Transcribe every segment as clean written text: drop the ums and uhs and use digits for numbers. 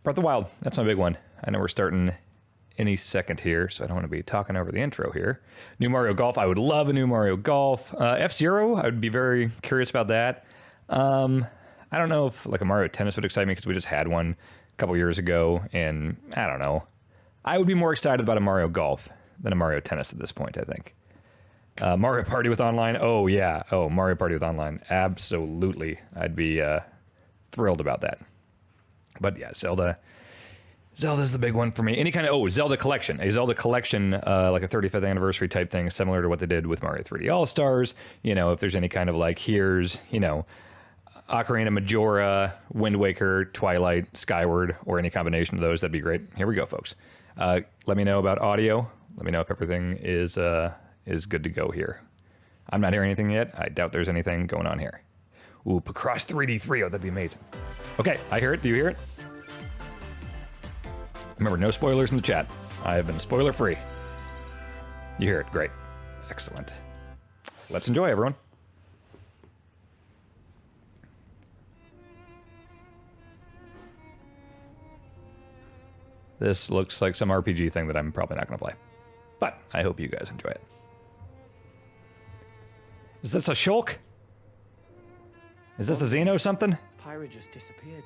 Breath of the Wild, that's my big one. I know we're starting any second here, so I don't want to be talking over the intro here. New Mario Golf, I would love a new Mario Golf. F-Zero, I would be very curious about that. I don't know if like a Mario Tennis would excite me because we just had one a couple years ago, and I don't know. I would be more excited about a Mario Golf than a Mario Tennis at this point, I think. Mario Party with online, oh yeah. Oh, Mario Party with online, absolutely. I'd be thrilled about that. But yeah, Zelda's the big one for me. Any kind of, Zelda collection. A Zelda collection, like a 35th anniversary type thing, similar to what they did with Mario 3D All-Stars. You know, if there's any kind of like, here's, you know, Ocarina, Majora, Wind Waker, Twilight, Skyward, or any combination of those, that'd be great. Here we go, folks. Let me know about audio. Let me know if everything is good to go here. I'm not hearing anything yet. I doubt there's anything going on here. Ooh, Picross 3D3, oh, that'd be amazing. Okay, I hear it. Do you hear it? Remember, no spoilers in the chat. I have been spoiler-free. You hear it, great. Excellent. Let's enjoy, everyone. This looks like some RPG thing that I'm probably not going to play. But I hope you guys enjoy it. Is this a Shulk? Is this a Xeno something? Pyra just disappeared.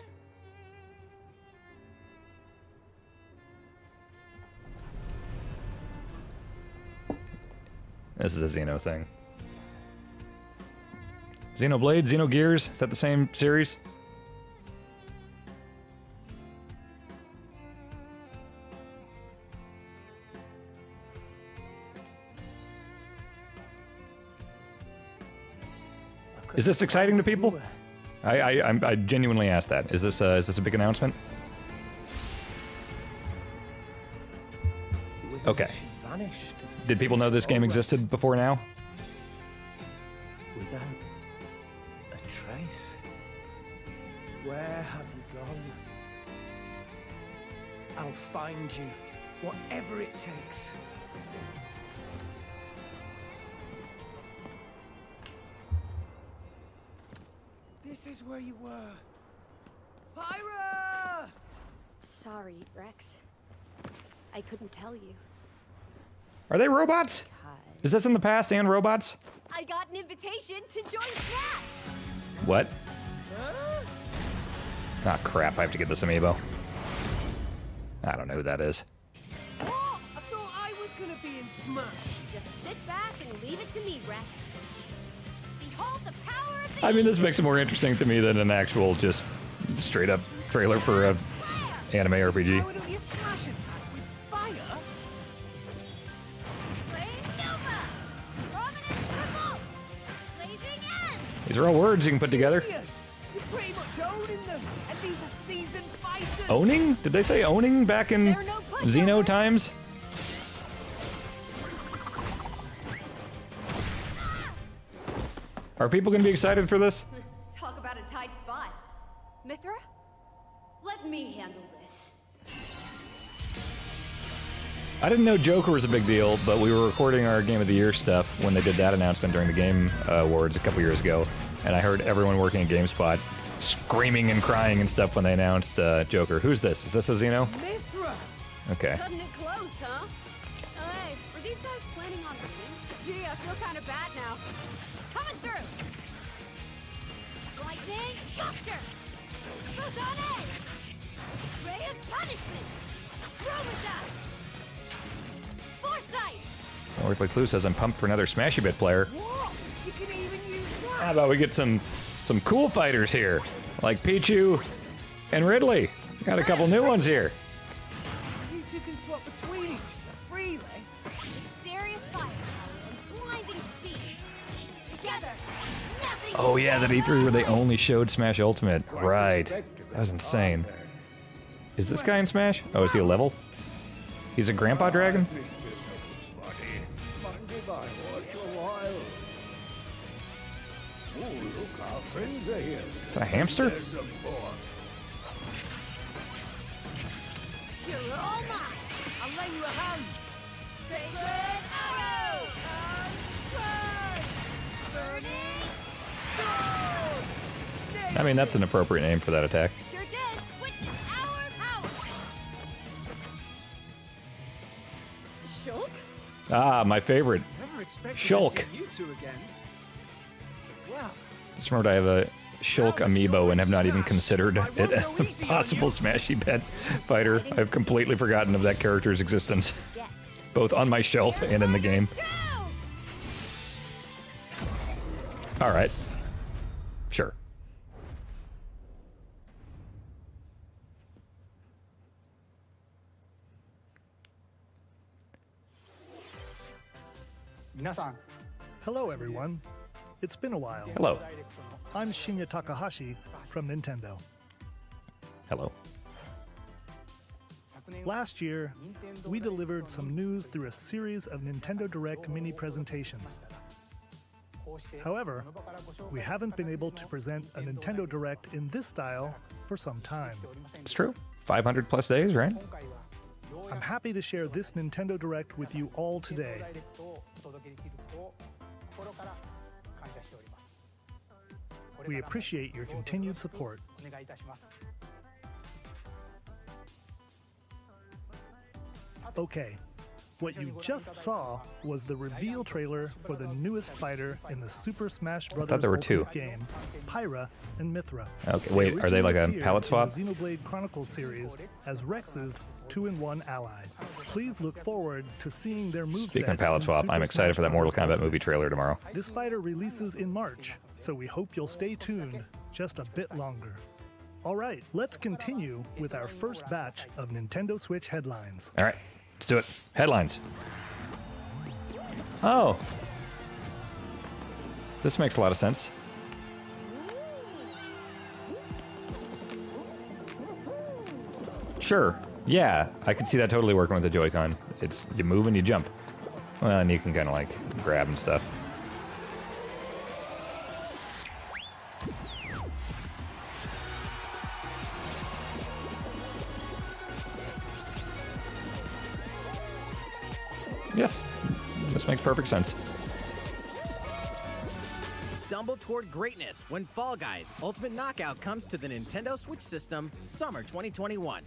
This is a Xeno thing. Xenoblade, Xenogears, is that the same series? Is this exciting to people? I genuinely asked that. Is this a big announcement? Okay. Did people know this game existed before now? Without a trace. Where have you gone? I'll find you, whatever it takes. This is where you were. Pyra! Sorry, Rex. I couldn't tell you. Are they robots? Is this in the past and robots? I got an invitation to join Smash! What? Ah, crap, I have to get this amiibo. I don't know who that is. What? I thought I was gonna be in Smash. Just sit back and leave it to me, Rex. Behold the power of the... I mean, this makes it more interesting to me than an actual, just straight up trailer for a anime RPG. Why don't you smash attack with fire? Flame Nova! Prominence Revolt! Blazing End! These are all words you can put together. Yes, you're pretty much owning them, and these are seasoned fighters. Owning? Did they say owning back in There are no pushovers. Xeno times? Are people going to be excited for this? Talk about a tight spot. Mithra? Let me handle this. I didn't know Joker was a big deal, but we were recording our Game of the Year stuff when they did that announcement during the Game Awards a couple years ago, and I heard everyone working at GameSpot screaming and crying and stuff when they announced Joker. Who's this? Is this a Xeno? Mithra! Okay. Cutting it close, huh? Hey, were these guys planning on winning? Gee, I feel kind of bad now. Coming through! Lightning Buster! Photon Edge! Ray of Punishment! Chroma Dust! Foresight! Orically Clue says I'm pumped for another Smashy Bit player. What? You can even use that? How about we get some cool fighters here, like Pichu and Ridley. Got a couple new ones here. So you two can swap between each other freely. Serious firepower and blinding speed. Together, nothing. Oh yeah, that E3 where they only showed Smash Ultimate. Right. That was insane. Is this guy in Smash? Oh, is he a level? He's a Grandpa Dragon? Is that a hamster? You're all mine. I'll lend you a hand. Sacred arrow. Burning sword. I mean, that's an appropriate name for that attack. Sure did. Witness our power. Shulk? Ah, my favorite. Never expected Shulk. to see you two again. Wow. Just remembered I have a Shulk amiibo and have not even considered it as a possible Smashy Pet fighter. I've completely forgotten of that character's existence, both on my shelf and in the game. All right. Sure. Hello, everyone. It's been a while. Hello. I'm Shinya Takahashi from Nintendo. Hello. Last year, we delivered some news through a series of Nintendo Direct mini presentations. However, we haven't been able to present a Nintendo Direct in this style for some time. It's true. 500 plus days, right? I'm happy to share this Nintendo Direct with you all today. We appreciate your continued support. Okay, what you just saw was the reveal trailer for the newest fighter in the Super Smash Bros. there were two. Ultimate game, Pyra and Mithra. Okay, wait, are they like a Originally palette swap? appeared in the Xenoblade Chronicles series as Rex's 2-in-1 ally. Please look forward to seeing their moveset. Speaking of palette in swap, Super I'm excited Smash for that Mortal Bros. Kombat Ultimate. movie trailer tomorrow. This fighter releases in March, so we hope you'll stay tuned just a bit longer. All right, let's continue with our first batch of Nintendo Switch headlines. All right, let's do it. Headlines. Oh. This makes a lot of sense. Sure. Yeah, I could see that totally working with the Joy-Con. It's you move and you jump. Well, and you can kind of like grab and stuff. Yes, this makes perfect sense. Stumble toward greatness when Fall Guys Ultimate Knockout comes to the Nintendo Switch system summer 2021.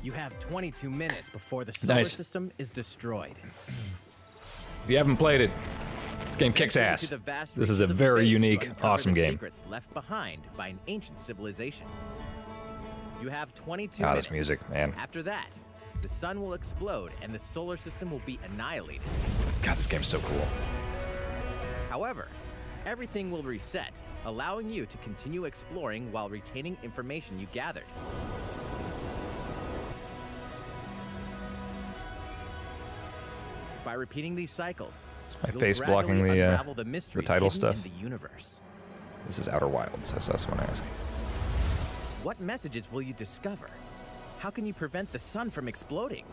You have 22 minutes before the solar Nice. system is destroyed. If you haven't played it, this game kicks Enter ass. into the vast This is a reaches of very space to unique, uncover awesome the game. Secrets left behind by an ancient civilization. You have 22 Ah, minutes. this music, man. After that, the sun will explode and the solar system will be annihilated. God, this game's so cool. However, everything will reset, allowing you to continue exploring while retaining information you gathered. By repeating these cycles, my you'll face blocking gradually the, unravel the mysteries title hidden stuff. in the universe. This is Outer Wilds. That's what I want to ask. What messages will you discover? How can you prevent the sun from exploding?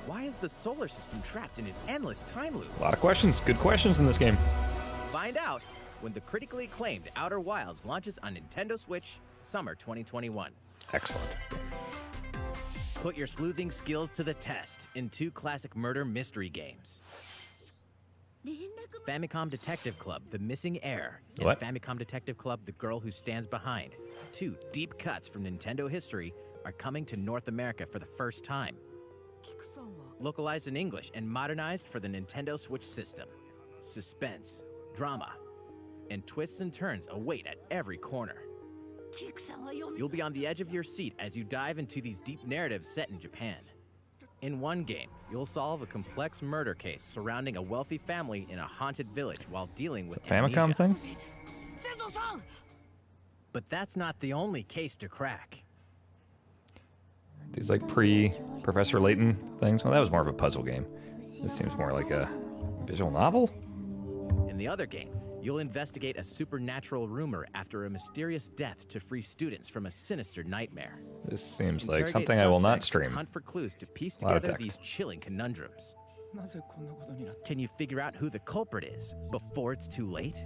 Why is the solar system trapped in an endless time loop? A lot of questions. Good questions in this game. Find out when the critically acclaimed Outer Wilds launches on Nintendo Switch summer 2021. Excellent. Put your sleuthing skills to the test in two classic murder mystery games. Famicom Detective Club, The Missing Heir, and What? Famicom Detective Club, The Girl Who Stands Behind. Two deep cuts from Nintendo history are coming to North America for the first time. Localized in English and modernized for the Nintendo Switch system. Suspense, drama, and twists and turns await at every corner. You'll be on the edge of your seat as you dive into these deep narratives set in Japan. In one game, you'll solve a complex murder case surrounding a wealthy family in a haunted village while dealing with Famicom amnesia. thing? But that's not the only case to crack. These like pre-Professor Layton things. Well, that was more of a puzzle game. This seems more like a visual novel. In the other game, you'll investigate a supernatural rumor after a mysterious death to free students from a sinister nightmare. This seems like Interrogate something I will not suspects and stream. Hunt for clues to piece Lot of together text. these chilling conundrums. Can you figure out who the culprit is before it's too late?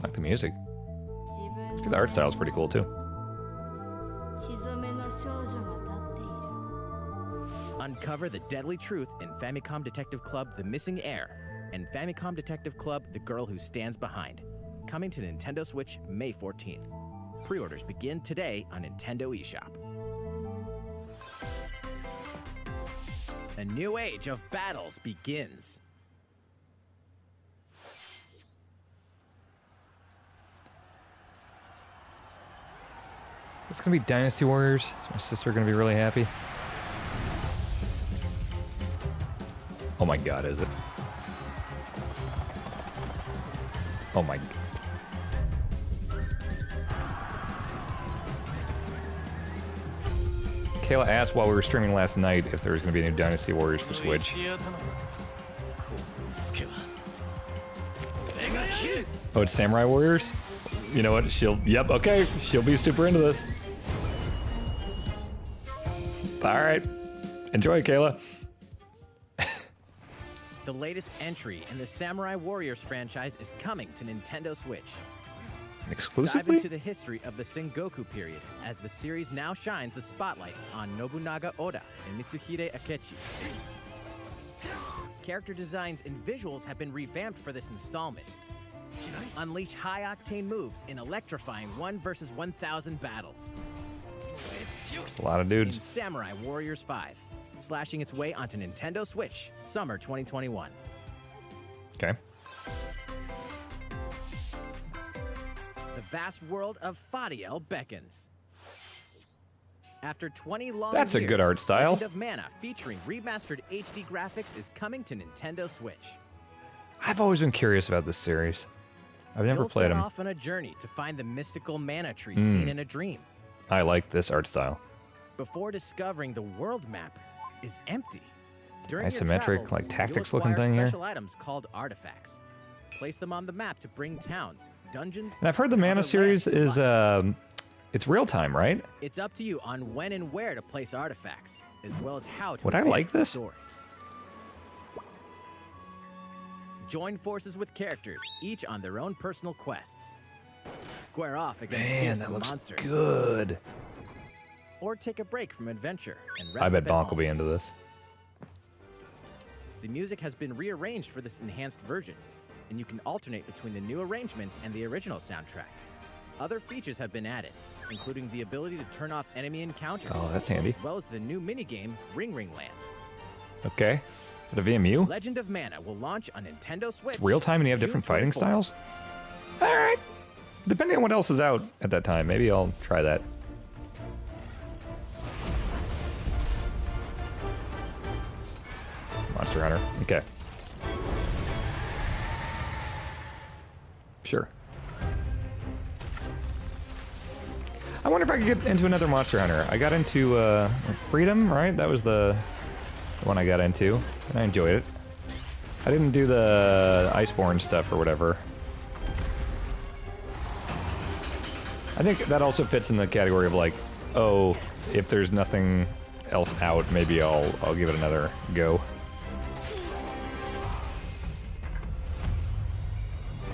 Like the music. The art style's pretty cool too. Uncover the deadly truth in Famicom Detective Club The Missing Heir and Famicom Detective Club The Girl Who Stands Behind. coming to Nintendo Switch May 14th. Pre-orders begin today on Nintendo eShop. A new age of battles begins. It's gonna be Dynasty Warriors. Is my sister gonna be really happy? Oh my god, is it? Oh my. Kayla asked while we were streaming last night if there was going to be a new Dynasty Warriors for Switch. Oh, it's Samurai Warriors? You know what? Yep, okay. She'll be super into this. Alright. Enjoy, Kayla. The latest entry in the Samurai Warriors franchise is coming to Nintendo Switch. Dive Exclusively? into the history of the Sengoku period as the series now shines the spotlight on Nobunaga Oda and Mitsuhide Akechi. Character designs and visuals have been revamped for this installment. Unleash high-octane moves in electrifying 1 versus 1,000 battles. A lot of In dudes. Samurai Warriors 5, slashing its way onto Nintendo Switch, summer 2021. Okay. The vast world of Fadiel beckons. After 20 long That's a years, good art style. Legend of Mana featuring remastered HD graphics is coming to Nintendo Switch. I've always been curious about this series. I've never You'll played set them. off on a journey to find the mystical mana tree seen in a dream. I like this art style. Before discovering the world map is empty. During your Isometric, travels, like, you'll tactics looking acquire thing here. special items called artifacts. Place them on the map to bring towns, dungeons. And I've heard the and Mana other series lands to is, life. it's real time, right? It's up to you on when and where to place artifacts, as well as how to Would I advance like the this? story. Join forces with characters, each on their own personal quests. Square off against Man, fearsome that looks monsters. good. Or take a break from adventure and rest I bet up at Bonk will home. be into this. The music has been rearranged for this enhanced version, and you can alternate between the new arrangement and the original soundtrack. Other features have been added, including the ability to turn off enemy encounters. Oh, that's handy. As well as the new minigame, Ring Ring Land. Okay. Is it a VMU? Legend of Mana will launch on Nintendo Switch. It's real time and you have June different fighting 24th. styles? Alright. Depending on what else is out at that time, maybe I'll try that. Monster Hunter. Okay. Sure. I wonder if I could get into another Monster Hunter. I got into Freedom, right? That was the one I got into, and I enjoyed it. I didn't do the Iceborne stuff or whatever. I think that also fits in the category of like, oh, if there's nothing else out, maybe I'll give it another go.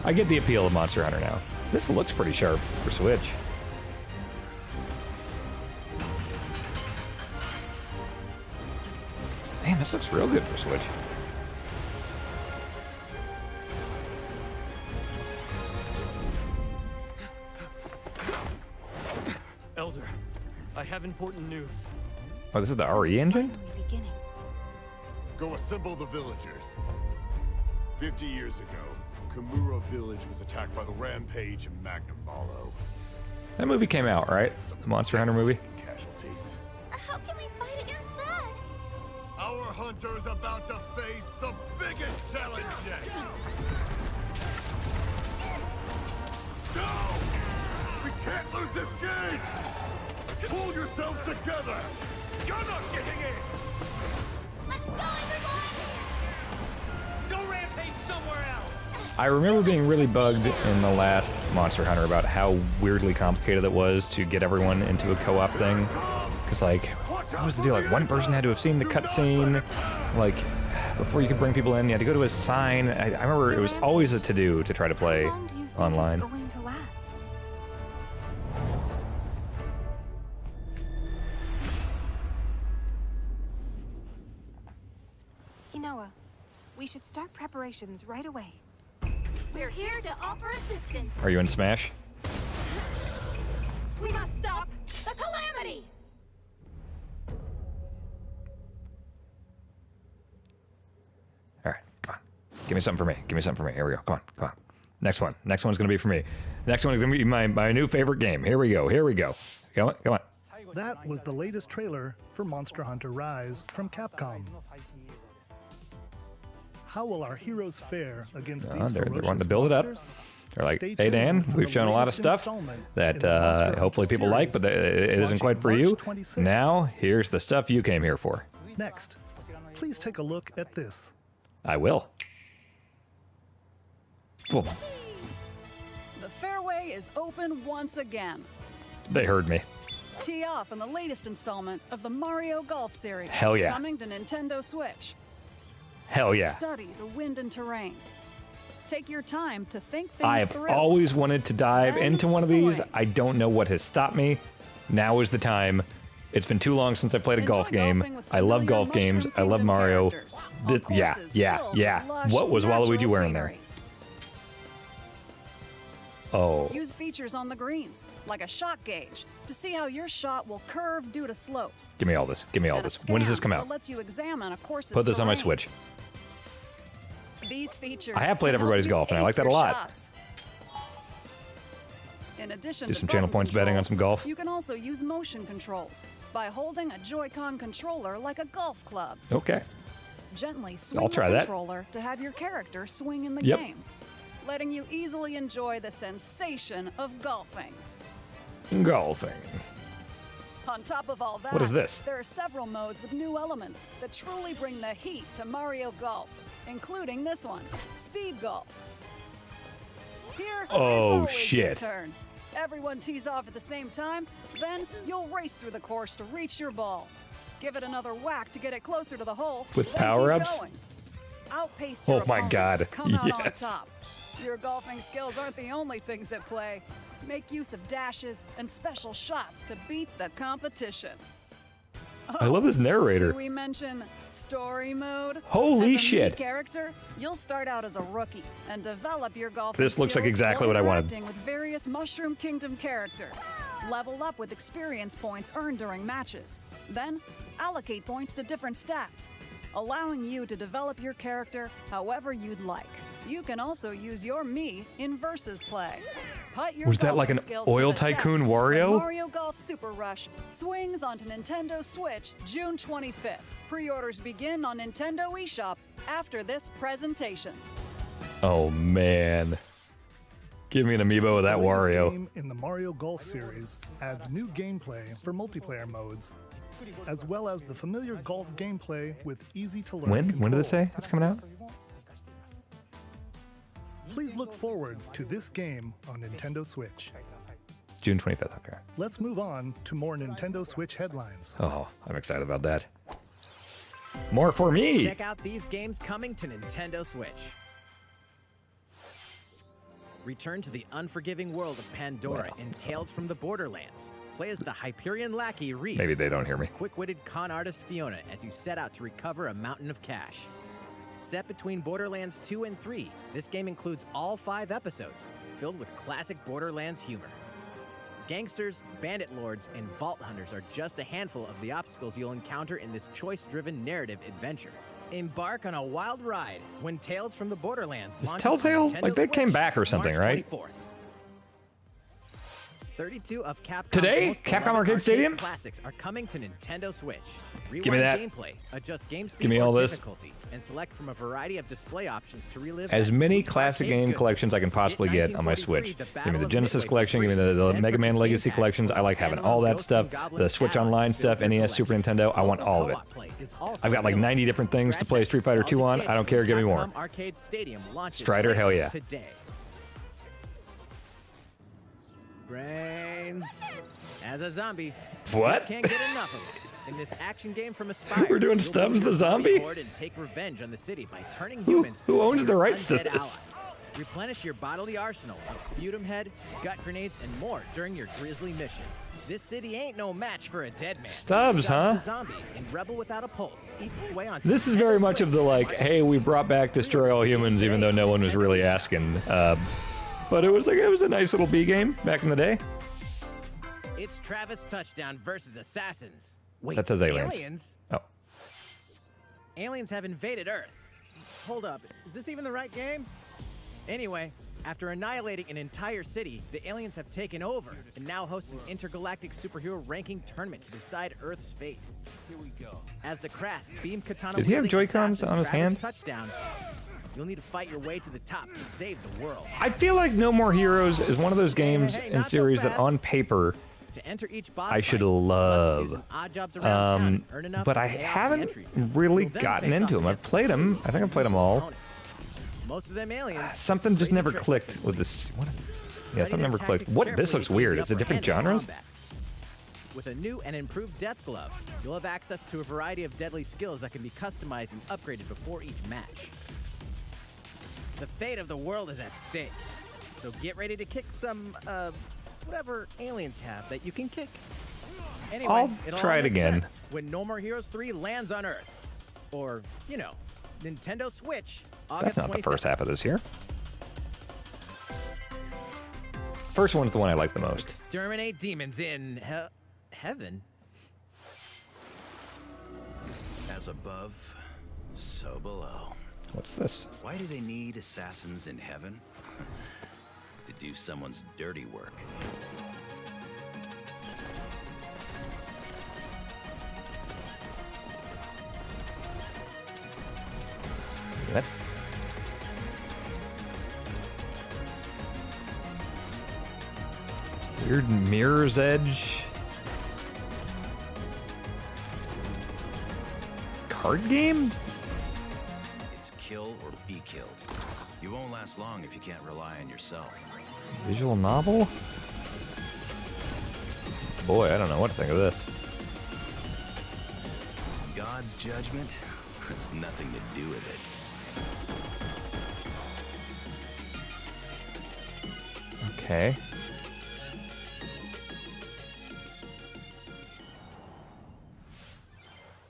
I get the appeal of Monster Hunter now. This looks pretty sharp for Switch. Man, this looks real good for Switch. Elder, I have important news. Oh, this is the RE engine? Finally beginning. Go assemble the villagers. 50 years ago, Kamura village was attacked by the Rampage and Magnum Malo. That movie came out, right? The Monster Hunter movie? Casualties. How can we fight against that? Our hunter is about to face the biggest challenge yet. No! We can't lose this gate! Pull yourselves together! You're not getting in! Let's go, everyone! Go rampage somewhere else! I remember being really bugged in the last Monster Hunter about how weirdly complicated it was to get everyone into a co-op thing. Because, like, what was the deal? Like, one person had to have seen the cutscene. Like, before you could bring people in, you had to go to a sign. I remember it was always a to-do to try to play How long do you think online. it's going to last? Inoa, we should start preparations right away. We're here to offer assistance. Are you in Smash? We must stop the calamity. All right, come on. Give me something for me. Give me something for me. Here we go. Come on, come on. Next one. Next one's going to be for me. Next one is going to be my new favorite game. Here we go. Here we go. Come on, come on. That was the latest trailer for Monster Hunter Rise from Capcom. How will our heroes fare against these They're ferocious wanting to build it up. monsters? They're like, Stay hey, Dan, tuned for we've the shown a lot of latest stuff installment that in the Monster Hunter hopefully people like, but series, it isn't quite for launching you. March 26th. Now, here's the stuff you came here for. Next, please take a look at this. I will. Boom. The fairway is open once again. They heard me. Tee off in the latest installment of the Mario Golf series. Hell yeah. Coming to Nintendo Switch. Hell yeah. Study the wind and terrain. Take your time to think things I've through. always wanted to dive Then into one of these. swing. I don't know what has stopped me. Now is the time. It's been too long since I played a Enjoy golf game. golfing with I love familiar golf games. Mushroom I love Kingdom Mario. characters on courses filled with lush, What was Waluigi natural wearing there? scenery. Oh, Use features on the greens, like a shot gauge, to see how your shot will curve due to slopes. give me all this. Give me all And a this. When does this scan come that out? lets you examine a course's Put this on my terrain. Switch. These features I have played can help Everybody's you Golf, and I like ace that a your lot. shots. In addition Do to some channel button points betting on controls, some golf. You can also use motion controls by holding a Joy-Con controller like a golf club. Okay. Gently swing I'll try the that. controller to have your character swing in the Yep. game, letting you easily enjoy the sensation of golfing. Golfing. On top of all that, What is this? there are several modes with new elements that truly bring the heat to Mario Golf, including this one, Speed Golf. Here, Oh, it's always shit. your turn. Everyone tees off at the same time, then you'll race through the course to reach your ball. Give it another whack to get it closer to the hole. With then keep power-ups? going. Outpace Oh your my opponents God, to come out on yes. top. Your golfing skills aren't the only things at play. Make use of dashes and special shots to beat the competition. I love this narrator. Did we mention story mode? Holy As a shit. Mii character, you'll start out as a rookie and develop your golfing This looks like skills exactly while what I wanted. interacting with various Mushroom Kingdom characters. Level up with experience points earned during matches. Then, allocate points to different stats, allowing you to develop your character however you'd like. You can also use your Mii in versus play. Put your Was that like golfing an skills to oil the tycoon test Wario? when Mario Golf Super Rush swings onto Nintendo Switch June 25th. Pre-orders begin on Nintendo eShop after this presentation. Oh, man. Give me an amiibo of that The latest Wario. game in the Mario Golf series adds new gameplay for multiplayer modes, as well as the familiar golf gameplay with easy-to-learn When did it say controls. it's coming out? Please look forward to this game on Nintendo Switch. June 25th. Okay. Let's move on to more Nintendo Switch headlines. Oh, I'm excited about that. More for me. Check out these games coming to Nintendo Switch. Return to the unforgiving world of Pandora in Tales from the Borderlands. Play as the Hyperion lackey Reese. Maybe they don't hear me. Quick-witted con artist Fiona as you set out to recover a mountain of cash. Set between Borderlands 2 and 3, this game includes all 5 episodes, filled with classic Borderlands humor. Gangsters, bandit lords, and vault hunters are just a handful of the obstacles you'll encounter in this choice-driven narrative adventure. Embark on a wild ride when Tales from the Borderlands Is launches Telltale? on Nintendo Like, they came Switch back or something, March right? 24th. 32 of Capcom's Today? most Capcom beloved Arcade Stadium? classics are coming to Nintendo Switch. Rewind Give me that. gameplay, adjust game speed Give me or all this. difficulty, and select from a variety of display options to relive As that many sweet classic arcade game goodness. collections I can possibly get on my 1943, Switch. the Give me Battle the of Genesis Midway for collection, give me free, the then Mega Man purchase Legacy game collections. packs I like with having all standalone that Ghosts stuff. and Goblins The Switch add-ons Online to build stuff, your NES, Super collection. Nintendo. I want Local all of it. co-op play is also I've got like available. 90 different things to Scratch play that Street Fighter 2 on. nostalgic I don't itch care, when give me more. Capcom Arcade Stadium launches Strider, hell later yeah. today. Brains. As a zombie, What? just can't get enough of it. In this action game from Aspyr, We're doing you'll Stubbs lead the your zombie? horde and take revenge on the city by turning humans Who into owns the your rights to undead this? allies. Replenish your bodily arsenal of sputum head, gut grenades, and more during your grisly mission. This city ain't no match for a dead man. Stubbs, huh? The zombie in Rebel Without a Pulse eats its way onto This is very much of the like, hey, we brought back Destroy All Humans, even though no one was really asking. But it was a nice little B game back in the day. It's Travis Touchdown versus Assassins. Wait, That says aliens. Oh, Aliens have invaded Earth. Hold up, is this even the right game? Anyway, after annihilating an entire city, the aliens have taken over and now host an intergalactic superhero ranking tournament to decide Earth's fate. Here we go. As the Krask beam katana Did he have wielding Joy-Cons assassin on his Travis hand? Touchdown, you'll need to fight your way to the top to save the world. I feel like No More Heroes is one of those games hey, and not so series that fast. on paper To enter each boss I should fight, you'll have to do love. some odd jobs around town and earn enough But to I pay off the haven't entry fee. really You'll then gotten face into off them. I've against played them. super I think I've played them all. opponents. Most of them aliens. Something just great never tricks clicked that can with this. What? study Yeah, something their never clicked. tactics What? This carefully looks to weird. keep Is it the upper different hand in genres? combat. With a new and improved death glove, you'll have access to a variety of deadly skills that can be customized and upgraded before each match. The fate of the world is at stake, so get ready to kick some, whatever aliens have that you can kick. Anyway, I'll it'll try all it make again. sense when No More Heroes 3 lands on Earth. Or, you know, Nintendo Switch, August That's not the 27th. first half of this year. First one's the one I like the most. Exterminate demons in heaven. As above, so below. What's this? Why do they need assassins in heaven? To do someone's dirty work. What? Weird Mirror's Edge. Card game? It's kill or be killed. You won't last long if you can't rely on yourself. Visual novel? Boy, I don't know what to think of this. God's judgment has nothing to do with it. Okay.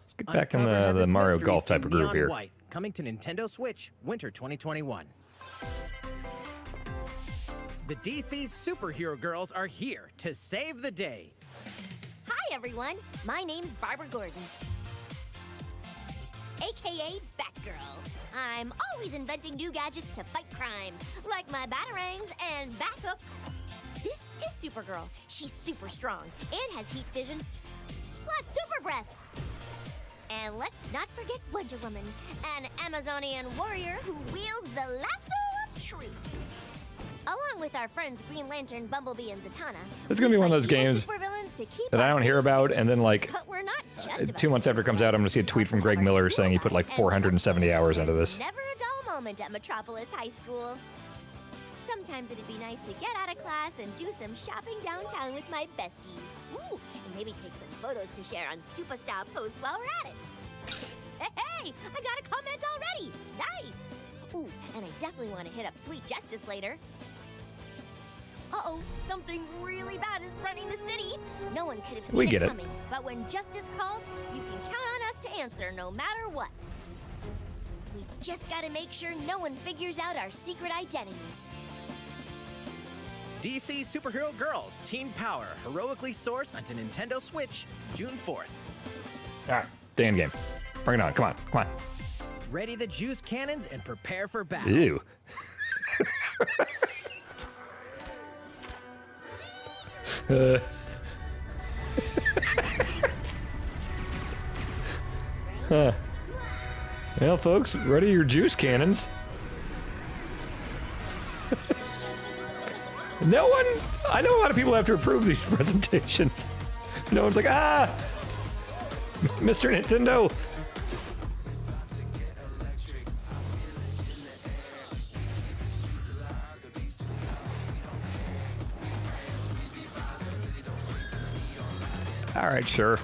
Let's get back in Uncover the Heaven's Mario Mysteries Golf type in of groove Neon here. White, coming to Nintendo Switch, winter 2021. The DC superhero girls are here to save the day. Hi, everyone. My name's Barbara Gordon, aka Batgirl. I'm always inventing new gadgets to fight crime, like my batarangs and Bathook. This is Supergirl. She's super strong and has heat vision, plus super breath. And let's not forget Wonder Woman, an Amazonian warrior who wields the lasso of truth. Along with our friends Green Lantern, Bumblebee, and Zatanna. It's gonna be one of those we fight evil games supervillains to keep that I our don't hear cities about, safe. and then like But we're not just about 2 months after it comes out, I'm gonna see a tweet from Greg Miller saying he put like 470 hours into this. Never a dull moment at Metropolis High School. Sometimes it'd be nice to get out of class and do some shopping downtown with my besties. Ooh, and maybe take some photos to share on Superstar Post while we're at it. Hey, I got a comment already. Nice. Ooh, and I definitely want to hit up Sweet Justice later. Uh-oh, something really bad is threatening the city. No one could have seen We it get it. coming, but when justice calls, you can count on us to answer no matter what. We've just got to make sure no one figures out our secret identities. DC Superhero Girls Teen Power heroically soars onto Nintendo Switch June 4th. Alright, day in game. Bring it on, come on, come on. Ready the juice cannons and prepare for battle. Ew. Huh. Well, folks, ready your juice cannons. No one, I know a lot of people have to approve these presentations. No one's like, Mr. Nintendo. All right, sure.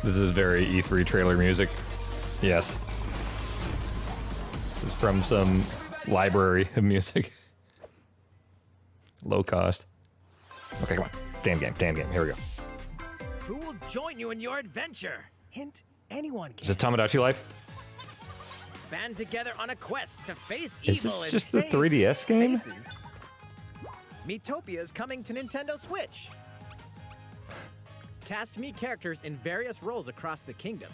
This is very E3 trailer music. Yes. This is from some library of music. Low cost. Okay, come on. Damn game, here we go. Who will join you in your adventure? Hint, anyone can. Is it Tamagotchi Life? Band together on a quest to face Is evil this and just the save 3DS game? faces. Miitopia is coming to Nintendo Switch. Cast Mii characters in various roles across the kingdom.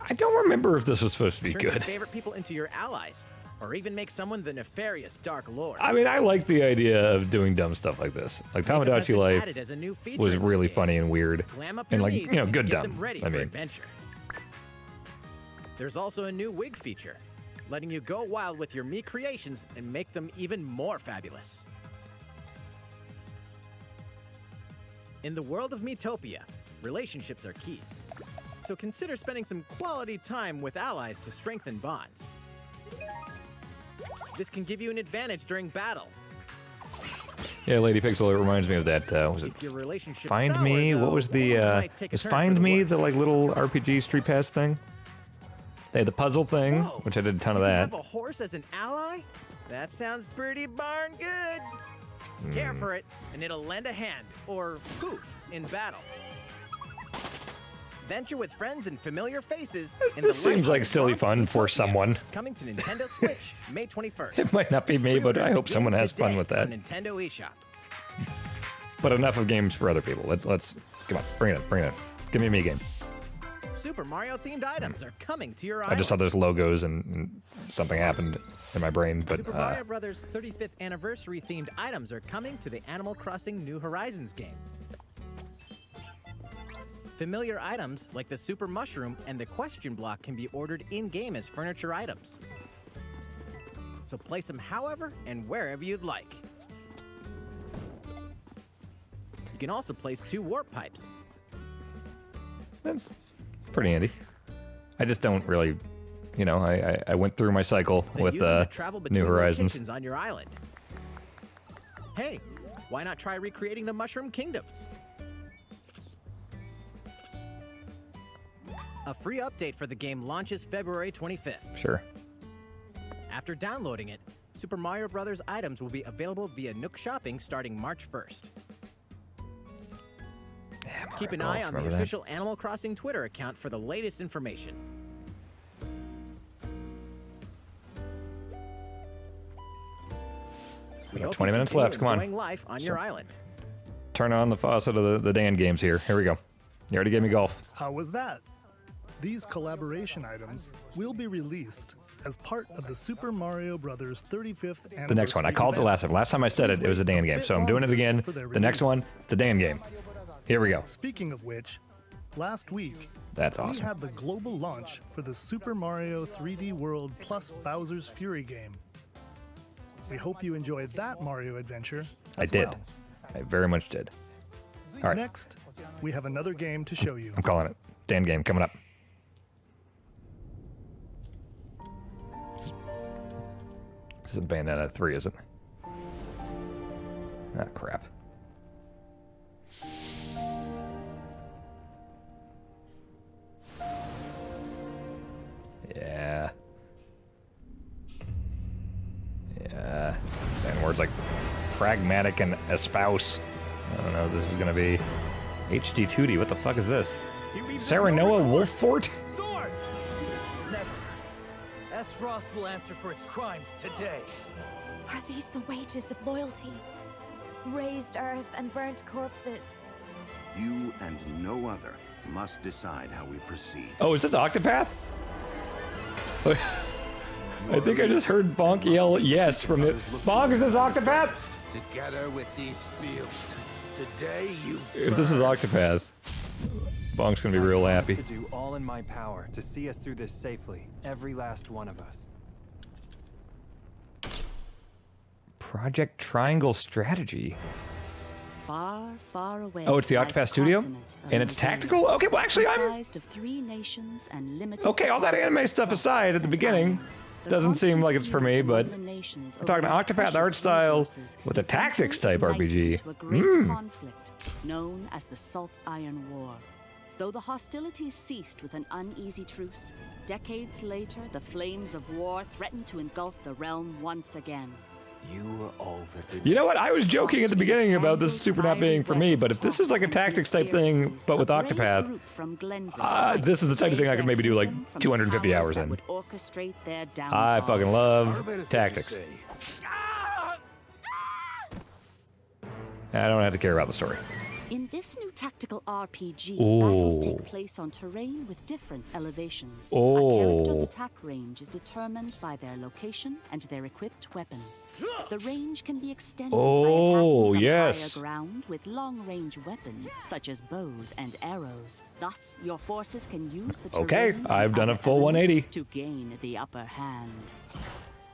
I don't remember if this was supposed to be Turn your good. favorite people into your allies, or even make someone the nefarious Dark Lord. I mean, I like the idea of doing dumb stuff like this. Like Freedom has Tamagotchi been Life added as a new feature was in this really game. funny and weird, Glam up and your like knees good and get dumb. them ready I for mean, adventure. There's also a new wig feature, letting you go wild with your Mii creations and make them even more fabulous. In the world of Miitopia, relationships are key. So consider spending some quality time with allies to strengthen bonds. This can give you an advantage during battle. yeah, Lady Pixel. It reminds me of that. Was it If your relationship Find sour, Me? though, What was the? things might take a Was turn Find for the Me worse. the like little RPG Street Pass thing? They had the puzzle thing, Whoa, which I did a ton of you can that. have a horse as an ally? That sounds pretty darn good. Care for it, and it'll lend a hand, or poof, in battle. Venture with friends and familiar faces. In This the seems like light-hearted silly world fun of for Miitopia. someone. Coming to Nintendo Switch, May 21st. It might not be me, but I hope someone has fun with that. Nintendo eShop. But enough of games for other people. Let's come on, bring it in. Give me a me game. Super Mario themed items are coming to your I island. just saw those logos and something happened in my brain, but Super Mario Bros. 35th anniversary themed items are coming to the Animal Crossing New Horizons game. Familiar items like the Super Mushroom and the Question Block can be ordered in-game as furniture items. So place them however and wherever you'd like. You can also place 2 warp pipes. that's pretty handy. I just don't really, you know, I went through my cycle Then with use them to travel between New Horizons. locations on your island. Hey, why not try recreating the Mushroom Kingdom? A free update for the game launches February 25th. Sure. After downloading it, Super Mario Bros. Items will be available via Nook Shopping starting March 1st. Keep an eye on the official Animal Crossing Twitter account for the latest information. We got 20 minutes left. Come Enjoying on. life on your island. Turn on the faucet of the Dan games here. Here we go. You already gave me golf. How was that? These collaboration items will be released as part of the Super Mario Bros. 35th anniversary. The next one. I called it last time. Last time I said it was a Dan game, so I'm doing it again. The next one, the Dan game. Here we go. Speaking of which, last week, That's we awesome. had the global launch for the Super Mario 3D World plus Bowser's Fury game. We hope you enjoyed that Mario adventure I as did. well. I very much did. All right. Next, we have another game to show you. I'm calling it. Dan game coming up. This isn't Bayonetta 3, is it? Ah, crap. Yeah. Yeah. Saying words like pragmatic and espouse. I don't know. This is gonna be HD 2D. What the fuck is this? Sarah Noah Wolf Fort? Swords! Never. S. Frost will answer for its crimes today. Are these the wages of loyalty? Raised earth and burnt corpses. You and no other must decide how we proceed. Oh, is this Octopath? I think I just heard Bonk yell yes from it. Bonk, is this Octopath? Together with these fields. Today you If this is Octopath, Bonk's gonna be real I happy. promise to do all in my power to see us through this safely, every last one of us. Project Triangle Strategy. Far, far away. Oh, it's the Octopath Studio? And it's tactical? Okay, well actually I'm... Comprised of 3 nations and limited Okay, all that anime stuff aside at the beginning, doesn't seem like it's for me, but I'm talking Octopath art style with a tactics type RPG. To a great conflict known as the Salt Iron War. Though the hostilities ceased with an uneasy truce, decades later, the flames of war threatened to engulf the realm once again. You were all that they You know what? I was joking at the beginning about this super not being for me, but if this is like a tactics type thing, but with Octopath, this is the type of thing I could maybe do like 250 hours in. I fucking love tactics. I don't have to care about the story. In this new tactical RPG, Ooh. battles take place on terrain with different elevations. Oh. A character's attack range is determined by their location and their equipped weapon. The range can be extended by attacking from higher ground with long-range weapons, such as bows and arrows. Thus, your forces can use the terrain Okay, I've done a full 180. to gain the upper hand.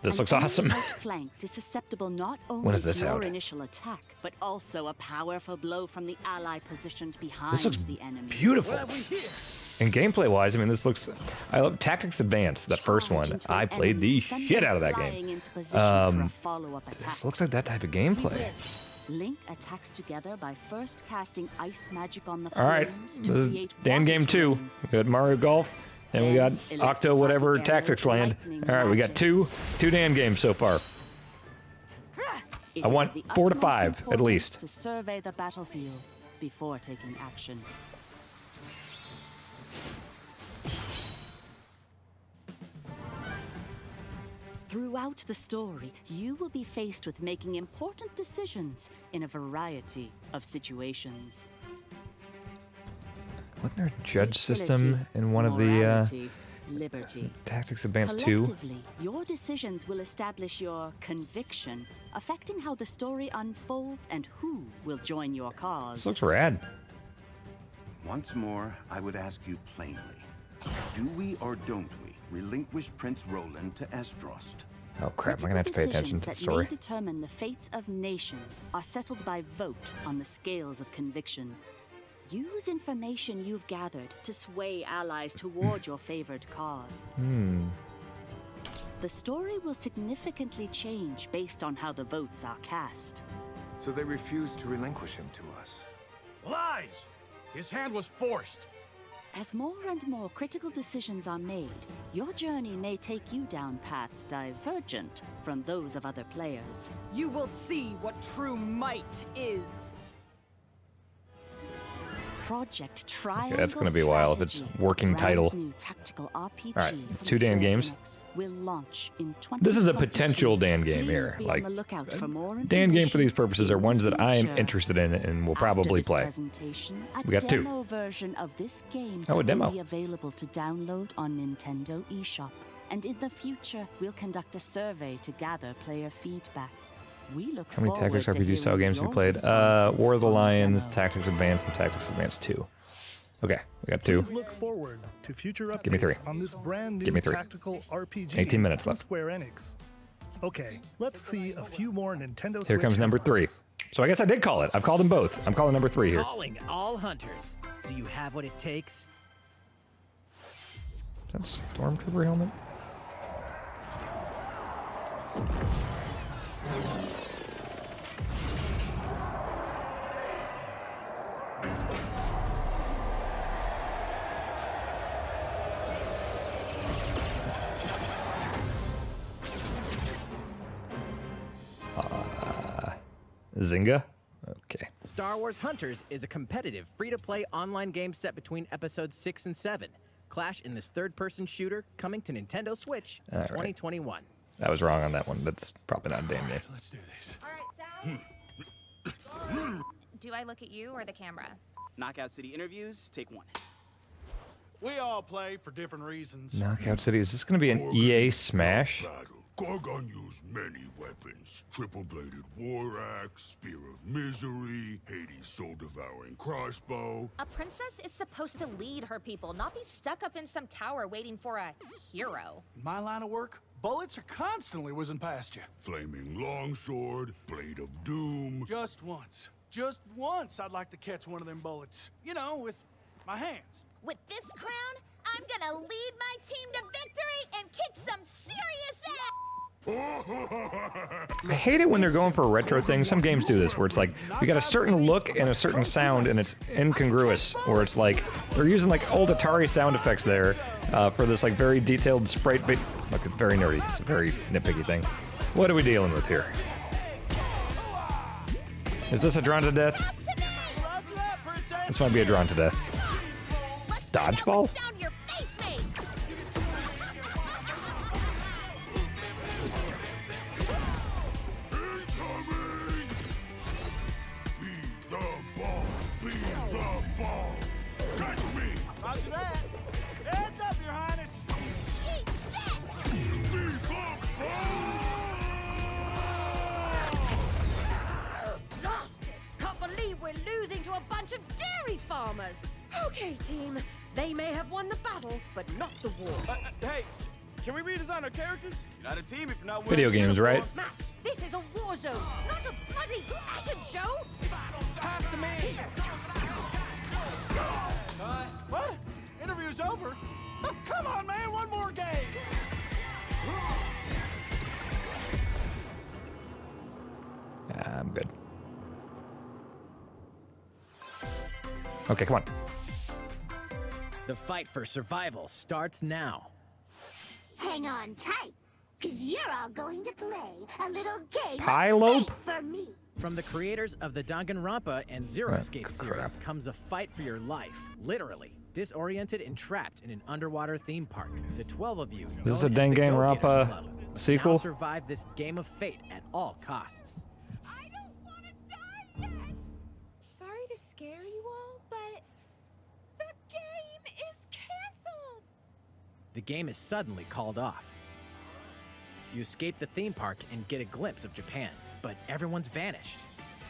This looks awesome. Flanked is susceptible not only When is this to your out? initial attack, but also a powerful blow from the ally positioned behind This looks the enemy. beautiful. And gameplay-wise, I mean, this looks... I love Tactics Advanced, that first one. I played the shit out of that game. This looks like that type of gameplay. Link attacks together by first casting ice magic on the All right, flames this to is create Dan Game 2. We got Mario Golf, and we got Octo whatever Tactics Land. All right, we got two Dan games so far. I want 4 to 5 at least. To survey the battlefield before taking action. Throughout the story, you will be faced with making important decisions in a variety of situations. Wasn't there a judge system in one of the liberty. Tactics Advanced 2? Collectively, your decisions will establish your conviction, affecting how the story unfolds and who will join your cause. This looks rad. Once more, I would ask you plainly. Do we or don't we relinquish Prince Roland to Estrost? Oh crap, I'm gonna have to pay attention to the story. That may determine the fates of nations are settled by vote on the scales of conviction. Use information you've gathered to sway allies toward your favored cause. The story will significantly change based on how the votes are cast. So they refused to relinquish him to us. Lies! His hand was forced. As more and more critical decisions are made, your journey may take you down paths divergent from those of other players. You will see what true might is. Project Triangle. Okay, that's gonna be a while if it's working title. New tactical RPG All right, it's 2 Dan games. Will launch in This is a potential Dan game here. Like, Dan game for these purposes are ones that I am interested in and will probably play. We got 2. A version of this game Oh, a demo. will be available to download on Nintendo eShop. And in the future, we'll conduct a survey to gather player feedback. We look How many forward Tactics to RPG style hearing games we your played? responses War of the on Lions, demo. Tactics Advanced, and Tactics Advanced 2. Okay, we got 2. Please look forward to future updates Give me 3. on this brand Give new me 3. tactical RPG 18 minutes from left. Square Enix. Okay, let's see a few more Nintendo Here Switch comes number 3. So I guess I did call it. I've called them both. I'm calling number 3 here. Calling all hunters. Do you have what it takes? Is that a Stormtrooper helmet? Zynga? Okay. Star Wars Hunters is a competitive, free-to-play online game set between episodes 6 and 7. Clash in this third-person shooter coming to Nintendo Switch in All right. 2021. I was wrong on that one. That's probably not a damn game. Let's do this. All right, Sal. Do I look at you or the camera? Knockout City interviews, take 1. We all play for different reasons. Knockout City. Is this going to be an EA Smash? Gorgon used many weapons. Triple-bladed war axe, spear of misery, Hades' soul-devouring crossbow. A princess is supposed to lead her people, not be stuck up in some tower waiting for a hero. In my line of work, bullets are constantly whizzing past you. Flaming longsword, blade of doom. Just once I'd like to catch one of them bullets. You know, with my hands. With this crown, I'm gonna lead my team to victory and kick some serious ass! I hate it when they're going for a retro thing. Some games do this, where it's like, we got a certain look and a certain sound, and it's incongruous, or it's like, they're using like old Atari sound effects there for this like very detailed sprite. Look, it's very nerdy. It's a very nitpicky thing. What are we dealing with here? Is this a drawn to death? This might be a drawn to death. Dodgeball? Roger that. Heads up, Your Highness. Lost it. Can't believe we're losing to a bunch of dairy farmers. Okay, team. They may have won the battle, but not the war. Hey, can we redesign our characters? You're not a team if you're not Video games, right? Max, this is a war zone, not a bloody fashion show. Pass to me. What? Interview's over? Oh, come on, man, one more game. I'm good. Okay, come on. The fight for survival starts now. Hang on tight, because you're all going to play a little game Pylope? for me. From the creators of the Danganronpa and Zero Escape series comes a fight for your life, literally. Disoriented and trapped in an underwater theme park. The 12 of you, Is this a known as the Danganronpa Go-Getters Club, must sequel? now survive this game of fate at all costs. Sorry to scare you all, but the game is canceled. The game is suddenly called off. You escape the theme park and get a glimpse of Japan, but everyone's vanished.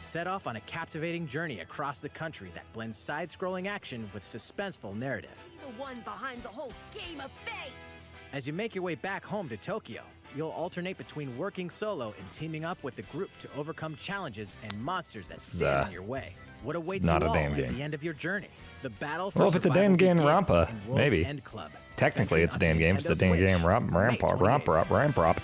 Set off on a captivating journey across the country that blends side-scrolling action with suspenseful narrative. The one behind the whole game of fate. As you make your way back home to Tokyo, you'll alternate between working solo and teaming up with the group to overcome challenges and monsters that stand in your way. What awaits you not a all damn at game. the end of your journey? The battle for Well, if it's a survival begins Danganronpa, in World's maybe. End Club. Technically, it's a Dan game. It's a Dan game. Ramprop.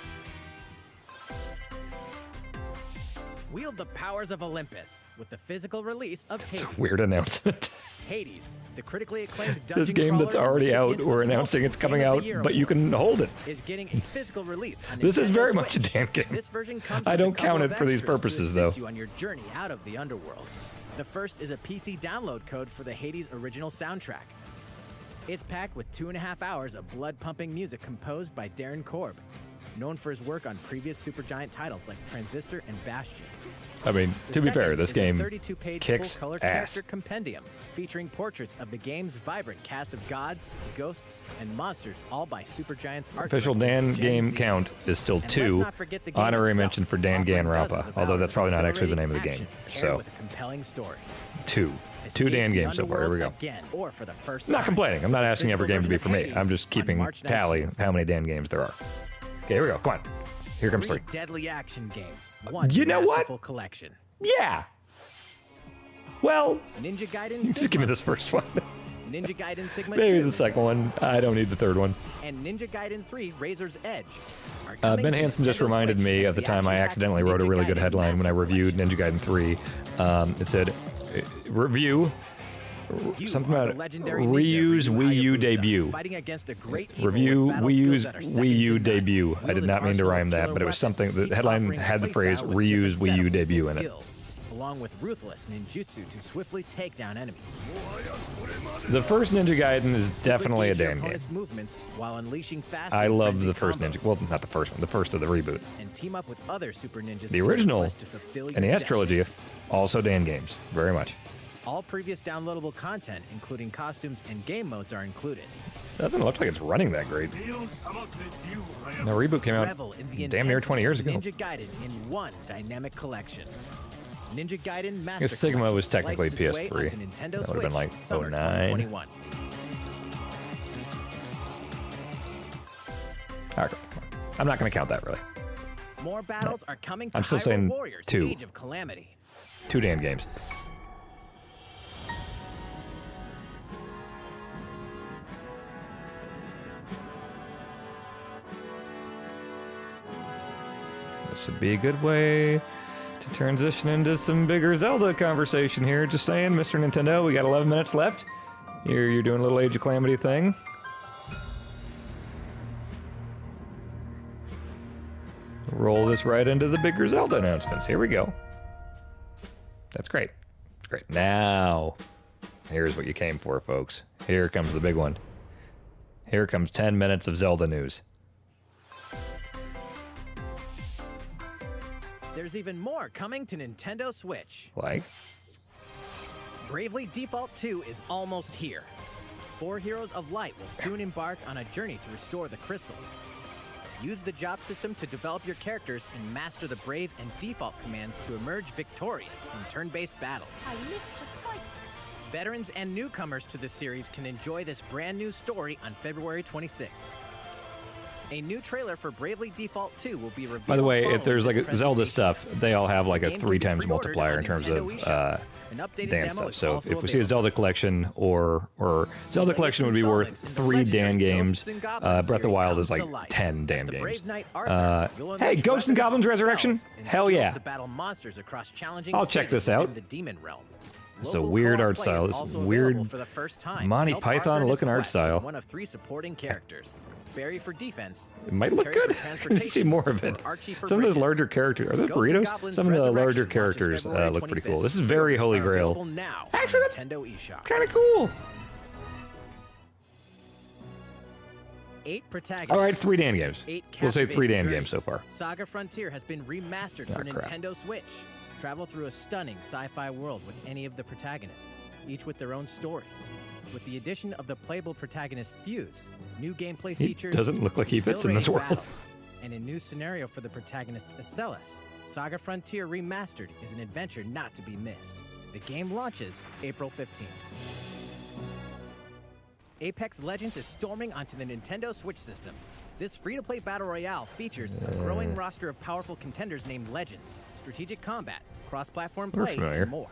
Wield the powers of Olympus with the physical release of Hades. It's a weird announcement. Hades, the critically acclaimed This dungeon game that's crawler and already out, recipient we're of announcing it's multiple coming Game of out, the Year but you can awards, hold it. is getting a physical release on This is Nintendo very Switch. much a Dan game. This version comes I with don't a couple count of it for these extras to purposes, assist though. you on your journey out of the underworld. The first is a PC download code for the Hades original soundtrack. It's packed with 2.5 hours of blood-pumping music composed by Darren Korb, known for his work on previous Supergiant titles like Transistor and Bastion. I mean, The to be second fair, this is a game 32-page kicks full-color ass. character compendium featuring portraits of the game's vibrant cast of gods, ghosts, and monsters, all by Supergiant's art Official director, Dan Gen game Z. count is still And 2. let's not forget the game Honorary itself, mention for Dan offering dozens Ganrappa, of although hours that's of probably not actually the name of the exhilarating game. action paired So, with a compelling story. 2. Escape Dan the games so far. Here we go. underworld again, or for the first I'm not time. complaining. I'm not asking every Physical game to be version for of me. Hades I'm just on keeping March tally 19th. how many Dan games there are. Okay, here we go. Come on. Here comes 3. Deadly action games. One You know what? masterful collection. Yeah. Well, Ninja Gaiden just give me Sigma. this first one. Ninja Gaiden Sigma Maybe 2. the second one. I don't need the third one. And Ninja Gaiden 3 Razor's Edge. are Ben coming to Hansen just Nintendo reminded Switch me and of the time I action-packed accidentally wrote a Ninja really good Gaiden headline when I Master reviewed Ninja Gaiden 3. It said, review, You something are about the legendary Ryu's ninja Ryu Wii U Hayabusa, debut. fighting against a great evil Review with battle Wii skills U's that are second Wii U to none. debut. I did Wield not an mean to arsenal rhyme of that, killer but it was weapons, something. The each headline offering a had the playstyle phrase with Ryu's different Wii U set of debut in it. skills, along with ruthless ninjutsu to swiftly take down enemies. The first Ninja Gaiden is definitely a Gauge your Dan game. opponent's movements while unleashing fast I and love frenzied the first combos, Ninja. Well, not the first one. The first of the reboot. and team up with other super ninjas. The in your original quest to fulfill your NES destiny. trilogy, also Dan games. Very much. All previous downloadable content, including costumes and game modes, are included. Doesn't look like it's running that great. The reboot came out Revel in the damn near 20 years ago. Ninja Gaiden in one dynamic collection. Ninja Gaiden I Master guess Sigma Collection was technically sliced its way PS3. onto Nintendo That would have Switch, been like summer 09. 2021. Okay. I'm not going to count that really. More battles are coming to I'm still Hyrule saying Warriors 2. Age of Calamity. 2 Dan games. This would be a good way to transition into some bigger Zelda conversation here. Just saying, Mr. Nintendo, we got 11 minutes left. You're doing a little Age of Calamity thing. Roll this right into the bigger Zelda announcements. Here we go. That's great. Great. Now, here's what you came for, folks. Here comes the big one. Here comes 10 minutes of Zelda news. There's even more coming to Nintendo Switch. Like? Bravely Default 2 is almost here. 4 Heroes of Light will soon embark on a journey to restore the crystals. Use the job system to develop your characters and master the Brave and Default commands to emerge victorious in turn-based battles. I live to fight. Veterans and newcomers to the series can enjoy this brand new story on February 26th. A new trailer for Bravely Default 2 will be revealed. By the way, if following there's this like a Zelda presentation. stuff, they all have like a The game 3 can be times pre-ordered multiplier on in terms Nintendo of eShop. An updated Dan demo stuff. is So also if we see a available. Zelda collection or Zelda collection would be worth 3 Dan games. Breath of the Wild is like 10 Dan games. Hey, Ghosts and Goblins Resurrection? Hell yeah. To battle monsters across challenging I'll check stages this out. within the demon realm. This is a Local weird co-op art play style. is This also weird available for the first time. Monty Help Arthur Python in his looking art quest style. with one of 3 supporting characters. Barry for defense. It might look Carrie for good. I need to see transportation, more of it. or Archie for Some of those bridges. larger characters. Are those Ghosts and burritos? Goblins Some of the larger Resurrection launches characters February look pretty 25th. cool. This is very Holy Pre-orders are Grail. available now Actually, on that's Nintendo eShop. kind of cool. 8 protagonists. All right, 3 Dan games. 8 We'll say 3 Dan captivating games so journeys. far. Saga Frontier has been remastered for crap. Nintendo Switch. Travel through a stunning sci-fi world with any of the protagonists, each with their own stories. With the addition of the playable protagonist Fuse, new gameplay He features doesn't look like he fits in this exhilarating world. battles, and a new scenario for the protagonist Acellus. Saga Frontier Remastered is an adventure not to be missed. The game launches April 15th. Apex Legends is storming onto the Nintendo Switch system. This free-to-play battle royale features a growing roster of powerful contenders named Legends, strategic combat, cross-platform We're play, familiar. and more.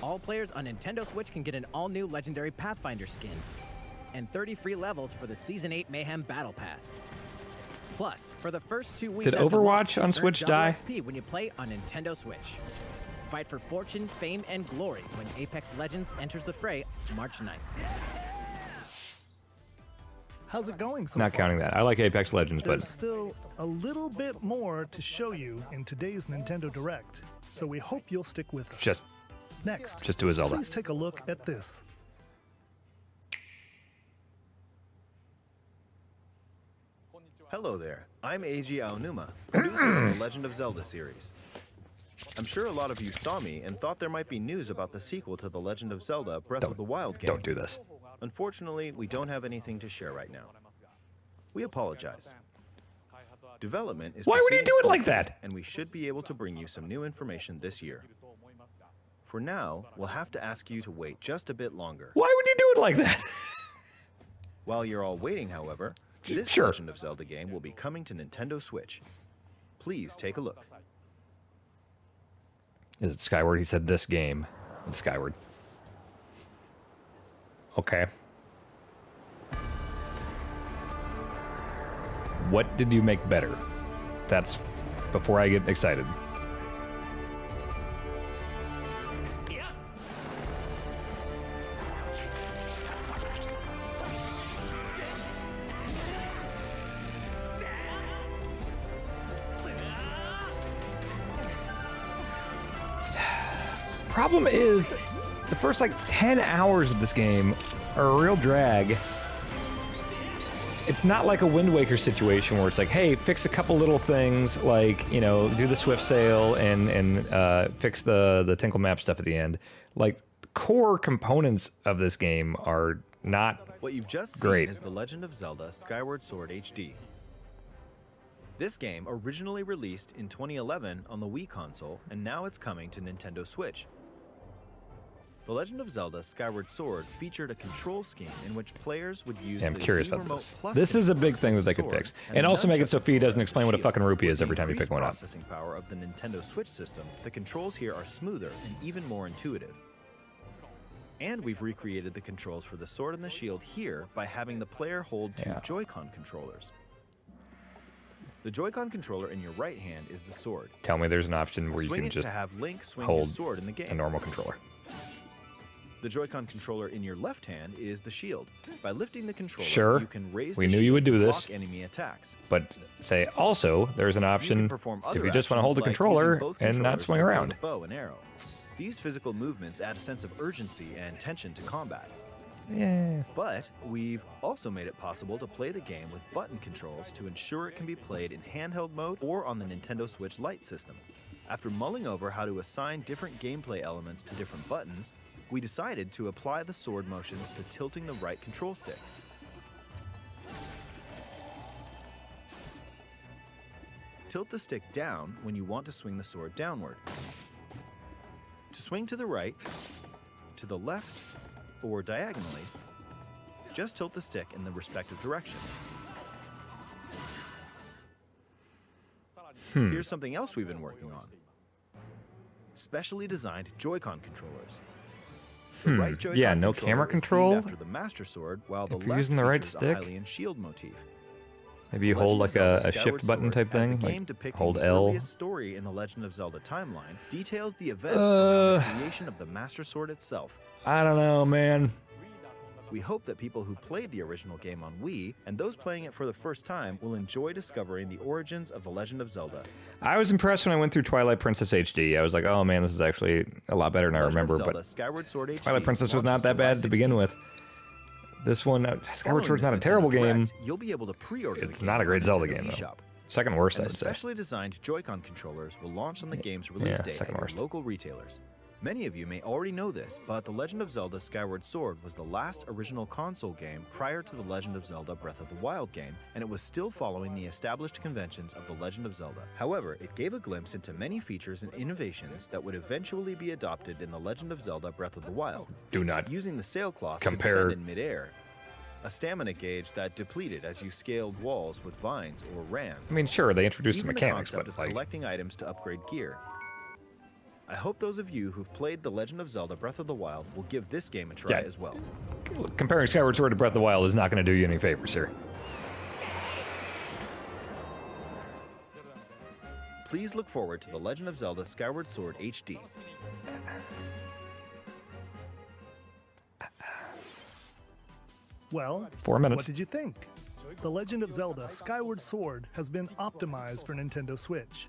All players on Nintendo Switch can get an all-new legendary Pathfinder skin and 30 free levels for the Season 8 Mayhem Battle Pass. Plus, for the first 2 weeks Did after Overwatch launch, on earn Switch double die? XP when you play on Nintendo Switch. Fight for fortune, fame, and glory when Apex Legends enters the fray March 9th. How's it going so Not far? counting that. I like Apex Legends, There's but still a little bit more to show you in today's Nintendo Direct, so we hope you'll stick with us. Next, just do a Zelda. please take a look at this. Hello there, I'm Eiji Aonuma, producer of the Legend of Zelda series. I'm sure a lot of you saw me and thought there might be news about the sequel to the Legend of Zelda Breath of the Wild game. Don't do this. Unfortunately, we don't have anything to share right now. We apologize. Development is Why would you proceeding do it like smoothly, that? And we should be able to bring you some new information this year. For now, we'll have to ask you to wait just a bit longer. Why would you do it like that? While you're all waiting, however, this Sure. Legend of Zelda game will be coming to Nintendo Switch. Please take a look. Is it Skyward? He said this game. It's Skyward. Okay. What did you make better? That's before I get excited. Problem is, the first like 10 hours of this game are a real drag. It's not like a Wind Waker situation where it's like, hey, fix a couple little things, like, you know, do the Swift Sail and fix the Tinkle Map stuff at the end. Like, core components of this game are not What you've just great. seen is The Legend of Zelda Skyward Sword HD. This game originally released in 2011 on the Wii console, and now it's coming to Nintendo Switch. The Legend of Zelda Skyward Sword featured a control scheme in which players would use Yeah, I'm the curious Wii about Remote this. Plus This is a big controller thing as that a they could sword, fix. and And the also make it nunchuck so Fee doesn't controller as explain what a shield. fucking rupee is With the every time you pick increased one up. processing power of the Nintendo Switch system, the controls here are smoother and even more intuitive. And we've recreated the controls for the sword and the shield here by having the player hold 2 Yeah. Joy-Con controllers. The Joy-Con controller in your right hand is the sword. Tell me there's an option where you Swing can it just to have Link swing hold his sword in the game. a normal controller. The Joy-Con controller in your left hand is the shield. By lifting the controller, Sure, you can raise we the knew shield you would do to this. block enemy attacks. But say also there's an option Perform if other you just want to hold the actions like controller using both and not controllers swing to wield around. a bow and arrow. These physical movements add a sense of urgency and tension to combat. Yeah. But we've also made it possible to play the game with button controls to ensure it can be played in handheld mode or on the Nintendo Switch Lite system. After mulling over how to assign different gameplay elements to different buttons, we decided to apply the sword motions to tilting the right control stick. Tilt the stick down when you want to swing the sword downward. To swing to the right, to the left, or diagonally, just tilt the stick in the respective direction. Here's something else we've been working on. Specially designed Joy-Con controllers. The right Joy-Con Yeah, no controller camera is themed control after the Master Sword, while the if you're left using the right features stick. a Hylian shield motif. Maybe you Legend hold of like Zelda a Skyward shift button Sword, type as thing, the game like depicting hold the L. earliest story in the Legend of Zelda timeline details the events around the creation of the Master Sword itself. I don't know, man. We hope that people who played the original game on Wii and those playing it for the first time will enjoy discovering the origins of The Legend of Zelda. I was impressed when I went through Twilight Princess HD. I was like, oh man, this is actually a lot better than I remember. Zelda, But Skyward Sword HD Twilight Princess was not launches that bad July to begin 16th. with. This one, Skyward Following Sword's this not a terrible Nintendo game. Direct, you'll be able to pre-order the It's game not a on great Zelda Nintendo game, though. eShop. Second worst, I And would the say. specially designed Joy-Con controllers will launch on the game's release Yeah, date second at worst. your local retailers. Many of you may already know this, but The Legend of Zelda Skyward Sword was the last original console game prior to The Legend of Zelda Breath of the Wild game, and it was still following the established conventions of The Legend of Zelda. However, it gave a glimpse into many features and innovations that would eventually be adopted in The Legend of Zelda Breath of the Wild. Do not Using the sailcloth compare- to descend in midair, a stamina gauge that depleted as you scaled walls with vines or ran. I mean, sure, they introduced some Even mechanics, the concept but of like, collecting items to upgrade gear. I hope those of you who've played The Legend of Zelda Breath of the Wild will give this game a try Yeah. as well. comparing Skyward Sword to Breath of the Wild is not going to do you any favors here. Please look forward to The Legend of Zelda Skyward Sword HD. Well, 4 minutes. what did you think? The Legend of Zelda Skyward Sword has been optimized for Nintendo Switch.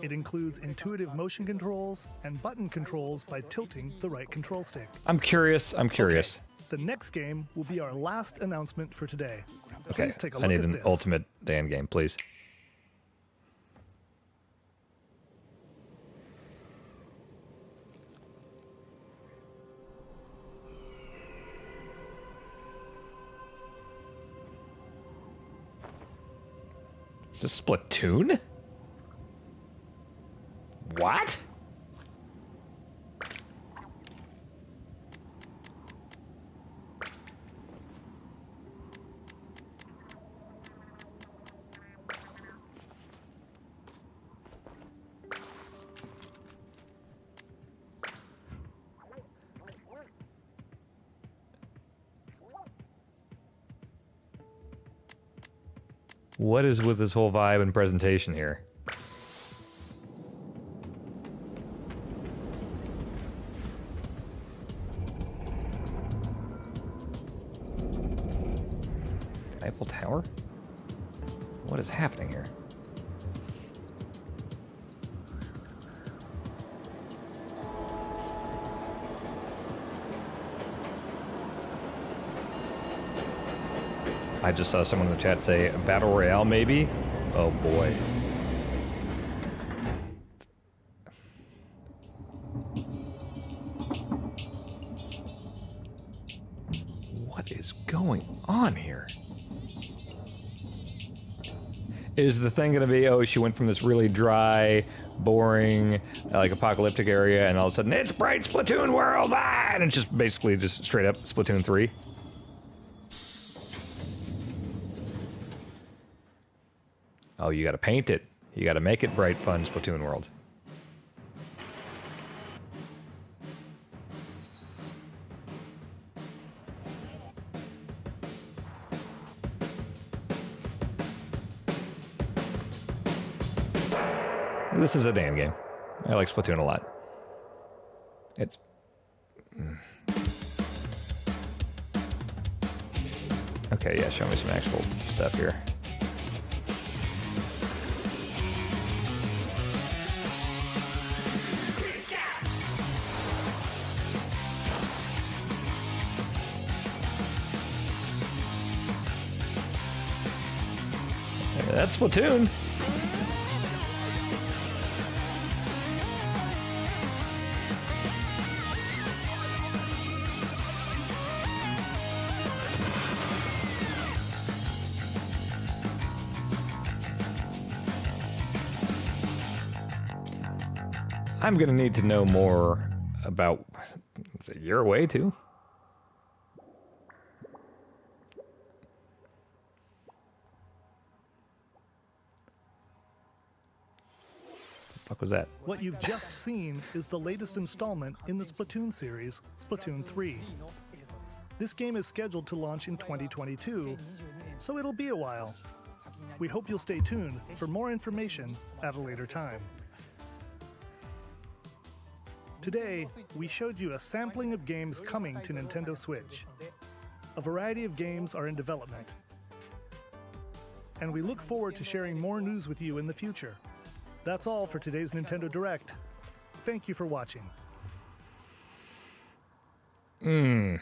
It includes intuitive motion controls and button controls by tilting the right control stick. I'm curious. The next game will be our last announcement for today. Okay, Please take a I look need at an this. Ultimate Dan game, please. Is this Splatoon? What? What is with this whole vibe and presentation here? Eiffel Tower? What is happening here? I just saw someone in the chat say Battle Royale, maybe? Oh boy. What is going on here? Is the thing going to be, oh, she went from this really dry, boring, like apocalyptic area, and all of a sudden, it's bright Splatoon world, and it's just basically just straight up Splatoon 3? Oh, you gotta paint it. You gotta make it bright, fun Splatoon world. This is a damn game. I like Splatoon a lot. It's... Okay, yeah, show me some actual stuff here. That's Splatoon. I'm gonna need to know more about. It's a year away too. What was that? What you've just seen is the latest installment in the Splatoon series, Splatoon 3. This game is scheduled to launch in 2022, so it'll be a while. We hope you'll stay tuned for more information at a later time. Today, we showed you a sampling of games coming to Nintendo Switch. A variety of games are in development. And we look forward to sharing more news with you in the future. That's all for today's Nintendo Direct. Thank you for watching. Nah.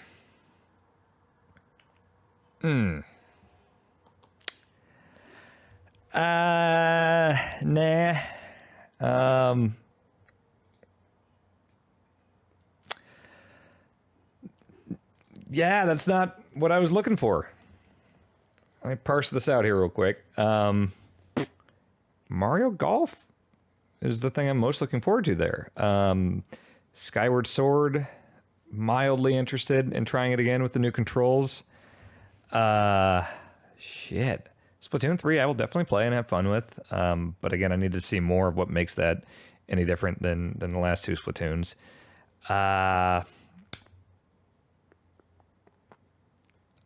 Yeah, that's not what I was looking for. Let me parse this out here real quick. Mario Golf is the thing I'm most looking forward to there. Skyward Sword, mildly interested in trying it again with the new controls. Shit. Splatoon 3 I will definitely play and have fun with. But again, I need to see more of what makes that any different than the last two Splatoons.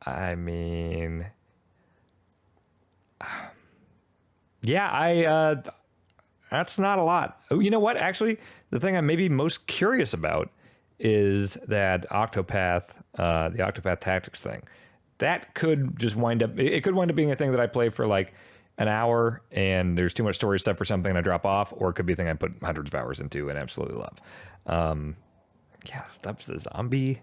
I mean... Yeah, that's not a lot. Oh, you know what? Actually, the thing I'm maybe most curious about is that Octopath, the Octopath Tactics thing. That could just wind up... It could wind up being a thing that I play for like an hour and there's too much story stuff for something and I drop off, or it could be a thing I put hundreds of hours into and absolutely love. Yeah, Stubbs the Zombie.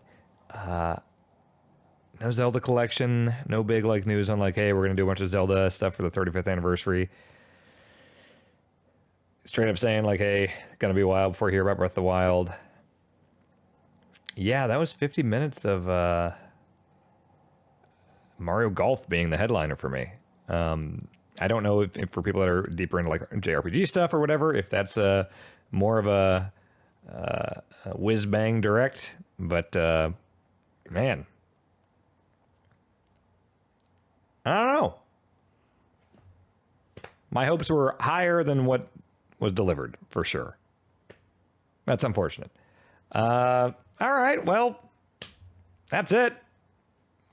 No Zelda collection. No big like news on like, hey, we're going to do a bunch of Zelda stuff for the 35th anniversary. Straight up saying like, hey, going to be a while before you hear about Breath of the Wild. Yeah, that was 50 minutes of Mario Golf being the headliner for me. I don't know if for people that are deeper into like JRPG stuff or whatever, if that's more of a whiz-bang direct. But, man... I don't know. My hopes were higher than what was delivered, for sure. That's unfortunate. All right, well, that's it.